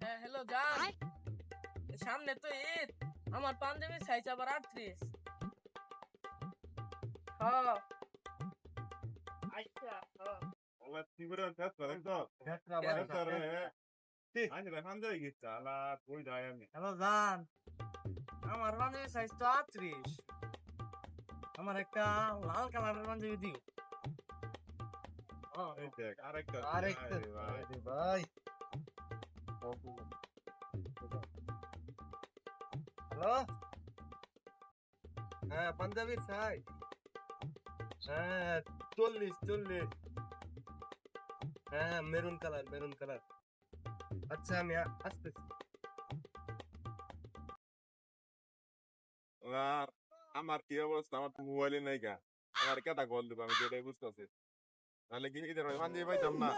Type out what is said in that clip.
হ্যাঁ হ্যালো জান, সামনে তো ঈদ। আমার পাঞ্জাবির সাইজ আবার 38। হ্যাঁ আচ্ছা হ্যাঁ। والله تقول انت هتفرق انت هتفرق عندي بقى عندي جيت على طول ده يعني হ্যালো জান, আমার পাঞ্জাবির সাইজ তো 38। আমার একটা লাল কালারের পাঞ্জাবি দিও। انت عارف আরেকটা আরে ভাই, হ্যালো, হ্যাঁ পাঞ্জাবির সাইজ, হ্যাঁ 40। হ্যাঁ মেরুন কালার। আচ্ছা আমি আসতেছি। আর আমার কি অবস্থা আমার তো মোবাইলে নাই গা আমার কেটা কল দিব আমি তো এটাই বুঝতেছি নাহলে কি এদের পাঞ্জাবি পাইতাম না